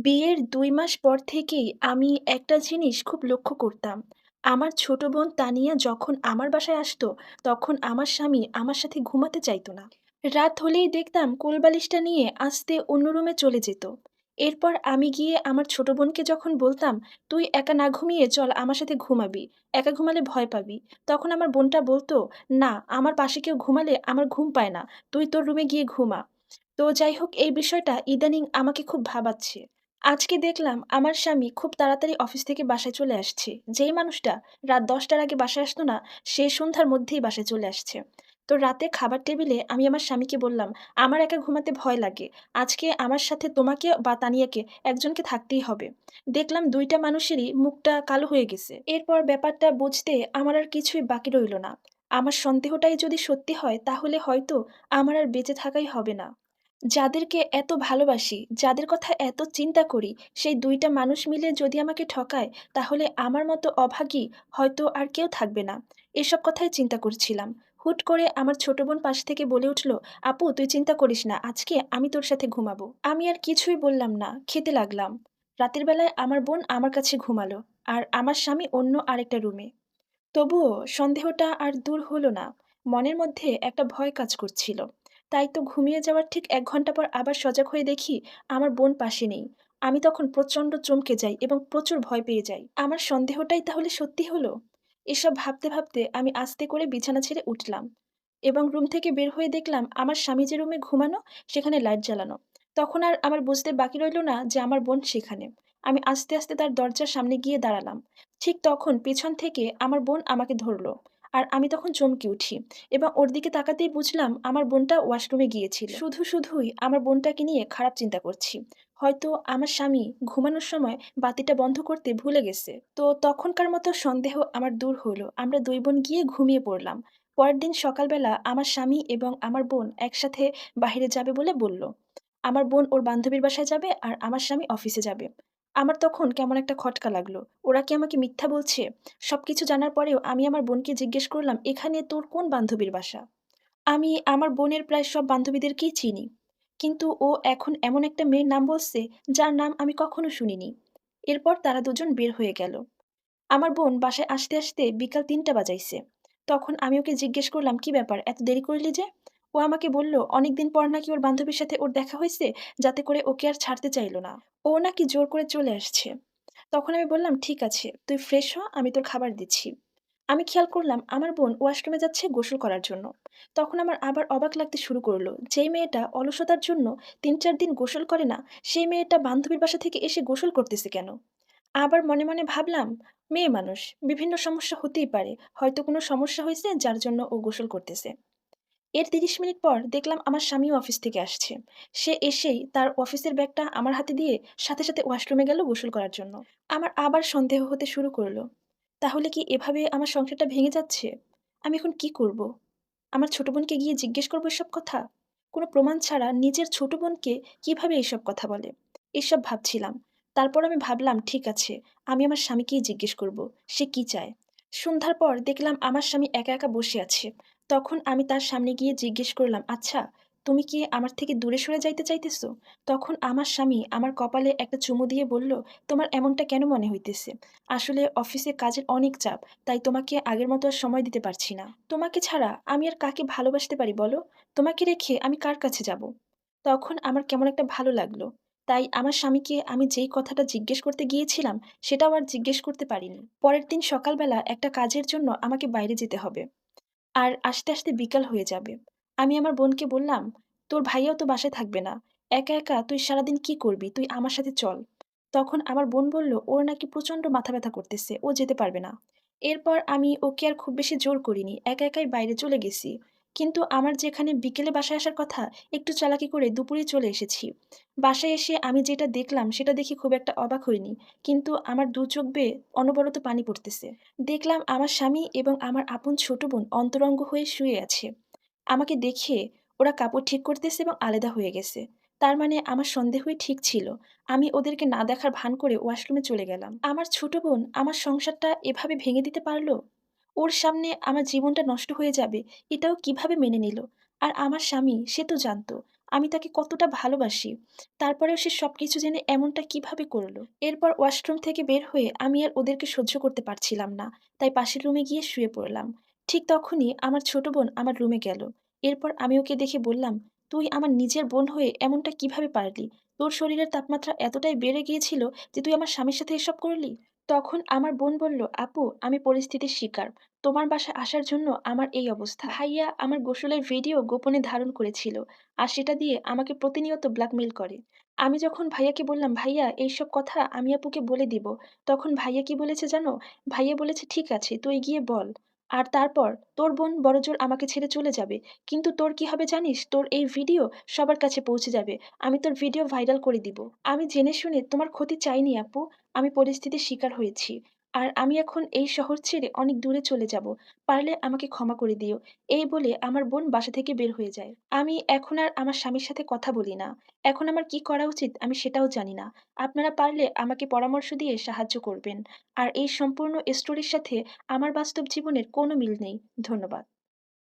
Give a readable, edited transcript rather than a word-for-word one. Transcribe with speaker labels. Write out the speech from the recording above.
Speaker 1: বিয়ের ২ মাস পর থেকেই আমি একটা জিনিস খুব লক্ষ্য করতাম। আমার ছোট বোন তানিয়া যখন আমার বাসায় আসতো, তখন আমার স্বামী আমার সাথে ঘুমাতে চাইতো না। রাত হলেই দেখতাম কোলবালিশটা নিয়ে আস্তে অন্য রুমে চলে যেত। এরপর আমি গিয়ে আমার ছোট বোনকে যখন বলতাম, "তুই একা না ঘুমিয়ে চল আমার সাথে ঘুমাবি। একা ঘুমালে ভয় পাবি।" তখন আমার বোনটা বলতো, "না, আমার পাশে কেউ ঘুমালে আমার ঘুম পায় না। তুই তোর রুমে গিয়ে ঘুমা।" তো যাই হোক এই বিষয়টা ইদানিং আমাকে খুব ভাবাচ্ছে। আজকে দেখলাম আমার স্বামী খুব তাড়াতাড়ি অফিস থেকে বাসায় চলে আসছে। যেই মানুষটা রাত ১০টার আগে বাসায় আসতো না, সে সন্ধ্যার মধ্যেই বাসায় চলে আসছে। তো রাতে খাবার টেবিলে আমি আমার স্বামীকে বললাম, "আমার একা ঘুমাতে ভয় লাগে। আজকে আমার সাথে তোমাকে বা তানিয়াকে একজনকে থাকতেই হবে।" দেখলাম ২ টা মানুষেরই মুখটা কালো হয়ে গেছে। এরপর ব্যাপারটা বুঝতে আমার আর কিছুই বাকি রইল না। আমার সন্দেহটাই যদি সত্যি হয় তাহলে হয়তো আমার আর বেঁচে থাকাই হবে না। যাদেরকে এত ভালোবাসি, যাদের কথা এত চিন্তা করি, সেই ২ টা মানুষ মিলে যদি আমাকে ঠকায়, তাহলে আমার মতো অভাগী হয়তো আর কেউ থাকবে না। এসব কথাই চিন্তা করছিলাম। হুট করে আমার ছোট বোন পাশ থেকে বলে উঠল, "আপু তুই চিন্তা করিস না, আজকে আমি তোর সাথে ঘুমাবো।" আমি আর কিছুই বললাম না, খেতে লাগলাম। রাতের বেলায় আমার বোন আমার কাছে ঘুমালো, আর আমার স্বামী অন্য আরেকটা রুমে। তবুও সন্দেহটা আর দূর হলো না। মনের মধ্যে একটা ভয় কাজ করছিল। তাই তো ঘুমিয়ে যাওয়ার ঠিক ১ ঘন্টা পর আবার সজাগ হয়ে দেখি আমার বোন পাশে নেই। আমি তখন প্রচণ্ড চমকে যাই এবং প্রচুর ভয় পেয়ে যাই। আমার সন্দেহটাই তাহলে সত্যি হলো? এসব ভাবতে, ভাবতে আমি আস্তে করে বিছানা ছেড়ে উঠলাম এবং রুম থেকে বের হয়ে দেখলাম আমার স্বামী যে রুমে ঘুমানো সেখানে লাইট জ্বালানো। তখন আর আমার বুঝতে বাকি রইল না যে আমার বোন সেখানে। আমি আস্তে, আস্তে তার দরজার সামনে গিয়ে দাঁড়ালাম। ঠিক তখন পেছন থেকে আমার বোন আমাকে ধরল। আর আমি তখন চমকে উঠি এবং ওর দিকে তাকাতেই বুঝলাম আমার বোনটা ওয়াশরুমে গিয়েছিল। শুধুই আমার বোনটাকে নিয়ে খারাপ চিন্তা করছি। হয়তো আমার স্বামী ঘুমানোর সময় বাতিটা বন্ধ করতে ভুলে গেছে। তো তখনকার মতো সন্দেহ আমার দূর হলো। আমরা ২ বোন গিয়ে ঘুমিয়ে পড়লাম। পরের দিন সকালবেলা আমার স্বামী এবং আমার বোন একসাথে বাহিরে যাবে বলে বলল। আমার বোন ওর বান্ধবীর বাসায় যাবে আর আমার স্বামী অফিসে যাবে। আমার তখন কেমন একটা খটকা লাগলো। ওরা কি আমাকে মিথ্যা বলছে? সবকিছু জানার পরেও আমি আমার বোনকে জিজ্ঞেস করলাম, "এখানে তোর কোন বান্ধবীর বাসা?" আমি আমার বোনের প্রায় সব বান্ধবীদেরকেই চিনি। কিন্তু ও এখন এমন একটা মেয়ের নাম বলছে, যার নাম আমি কখনো শুনিনি। এরপর তারা দুজন বের হয়ে গেল। আমার বোন বাসায় আসতে, আসতে বিকাল ৩টা বাজাইছে। তখন আমি ওকে জিজ্ঞেস করলাম, "কি ব্যাপার? এত দেরি করলি যে?" ও আমাকে বলল, "অনেকদিন পর নাকি ওর বান্ধবীর সাথে ওর দেখা হইছে, যাতে করে ওকে আর ছাড়তে চাইল না। ও নাকি জোর করে চলে আসছে।" তখন আমি বললাম, "ঠিক আছে, তুই ফ্রেশ হ, আমি তোর খাবার দিচ্ছি।" আমি খেয়াল করলাম আমার বোন ওয়াশরুমে যাচ্ছে গোসল করার জন্য। তখন আমার আবার অবাক লাগতে শুরু করলো। যেই মেয়েটা অলসতার জন্য ৩-৪ দিন গোসল করে না, সেই মেয়েটা বান্ধবীর বাসা থেকে এসে গোসল করতেছে কেন? আবার মনে, মনে ভাবলাম, মেয়ে মানুষ, বিভিন্ন সমস্যা হতেই পারে। হয়তো কোনো সমস্যা হইছে যার জন্য ও গোসল করতেছে। এর ৩০ মিনিট পর দেখলাম আমার স্বামীও অফিস থেকে আসছে। সে এসেই তার অফিসের ব্যাগটা আমার হাতে দিয়ে সাথে, সাথে ওয়াশরুমে গেল গোসল করার জন্য। আমার আবার সন্দেহ হতে শুরু করল। তাহলে কি এভাবে আমার সংসারটা ভেঙে যাচ্ছে? আমি এখন কি করব? আমার ছোট বোনকে গিয়ে জিজ্ঞেস করব এসব কথা? কোনো প্রমাণ ছাড়া নিজের ছোট বোনকে কিভাবে এইসব কথা বলে? এসব ভাবছিলাম। তারপর আমি ভাবলাম ঠিক আছে, আমি আমার স্বামীকেই জিজ্ঞেস করব। সে কি চায়? সন্ধ্যার পর দেখলাম আমার স্বামী একা, একা বসে আছে। তখন আমি তার সামনে গিয়ে জিজ্ঞেস করলাম, "আচ্ছা, তুমি কি আমার থেকে দূরে সরে যাইতে চাইতেছো?" তখন আমার স্বামী আমার কপালে একটা চুমু দিয়ে বলল, "তোমার এমনটা কেন মনে হইতেছে? আসলে অফিসে কাজের অনেক চাপ। তাই তোমাকে আগের মতো আর সময় দিতে পারছি না। তোমাকে ছাড়া আমি আর কাকে ভালোবাসতে পারি বলো? তোমাকে রেখে আমি কার কাছে যাব?" তখন আমার কেমন একটা ভালো লাগলো। তাই আমার স্বামীকে আমি যেই কথাটা জিজ্ঞেস করতে গিয়েছিলাম, সেটাও আর জিজ্ঞেস করতে পারিনি। পরের দিন সকালবেলা একটা কাজের জন্য আমাকে বাইরে যেতে হবে। আর আসতে, আসতে বিকাল হয়ে যাবে। আমি আমার বোনকে বললাম, "তোর ভাইয়াও তো বাসায় থাকবে না। একা, একা তুই সারাদিন কি করবি? তুই আমার সাথে চল।" তখন আমার বোন বলল, "ওর নাকি প্রচণ্ড মাথা ব্যথা করতেছে। ও যেতে পারবে না।" এরপর আমি ওকে আর খুব বেশি জোর করিনি। একা, একাই বাইরে চলে গেছি। কিন্তু আমার যেখানে বিকেলে বাসায় আসার কথা, একটু চালাকি করে দুপুরেই চলে এসেছি। বাসায় এসে আমি যেটা দেখলাম সেটা দেখে খুব একটা অবাক হইনি। কিন্তু আমার ২ চোখ বেয়ে অনবরত পানি পড়তেছে। দেখলাম আমার স্বামী এবং আমার আপন ছোট বোন অন্তরঙ্গ হয়ে শুয়ে আছে। আমাকে দেখে ওরা কাপড় ঠিক করতেছে এবং আলাদা হয়ে গেছে। তার মানে আমার সন্দেহই ঠিক ছিল। আমি ওদেরকে না দেখার ভান করে ওয়াশরুমে চলে গেলাম। আমার ছোট বোন আমার সংসারটা এভাবে ভেঙে দিতে পারল? ওর সামনে আমার জীবনটা নষ্ট হয়ে যাবে, এটাও কিভাবে মেনে নিল? আর আমার স্বামী, সে তো জানতো আমি তাকে কতটা ভালোবাসি। তারপরেও সে সবকিছু জেনে এমনটা কিভাবে করল? এরপর ওয়াশরুম থেকে বের হয়ে আমি আর ওদেরকে সহ্য করতে পারছিলাম না। তাই পাশের রুমে গিয়ে শুয়ে পড়লাম। ঠিক তখনই আমার ছোট বোন আমার রুমে গেল। এরপর আমি ওকে দেখে বললাম, "তুই আমার নিজের বোন হয়ে এমনটা কিভাবে পারলি? তোর শরীরের তাপমাত্রা এতটাই বেড়ে গিয়েছিল যে তুই আমার স্বামীর সাথে এসব করলি?" তখন আমার বোন বলল, "আপু, আমি পরিস্থিতির শিকার। তোমার বাসায় আসার জন্য আমার এই অবস্থা। ভাইয়া আমার গোসলের ভিডিও গোপনে ধারণ করেছিল। আর সেটা দিয়ে আমাকে প্রতিনিয়ত ব্ল্যাকমেইল করে।" আমি যখন ভাইয়াকে বললাম, "ভাইয়া এইসব কথা আমি আপুকে বলে দিব।" তখন ভাইয়া কি বলেছে জানো? ভাইয়া বলেছে, "ঠিক আছে, তুই গিয়ে বল। আর তারপর তোর বোন বড়জোর আমাকে ছেড়ে চলে যাবে। কিন্তু তোর কি হবে জানিস? তোর এই ভিডিও সবার কাছে পৌঁছে যাবে। আমি তোর ভিডিও ভাইরাল করে দিব।" আমি জেনে শুনে তোমার ক্ষতি চাইনি আপু। আমি পরিস্থিতির শিকার হয়েছি। আর আমি এখন এই শহর ছেড়ে অনেক দূরে চলে যাব। পারলে আমাকে ক্ষমা করে দিও। এই বলে আমার বোন বাসা থেকে বের হয়ে যায়। আমি এখন আর আমার স্বামীর সাথে কথা বলি না। এখন আমার কি করা উচিত আমি সেটাও জানি না। আপনারা পারলে আমাকে পরামর্শ দিয়ে সাহায্য করবেন। আর এই সম্পূর্ণ স্টোরির সাথে আমার বাস্তব জীবনের কোনো মিল নেই। ধন্যবাদ।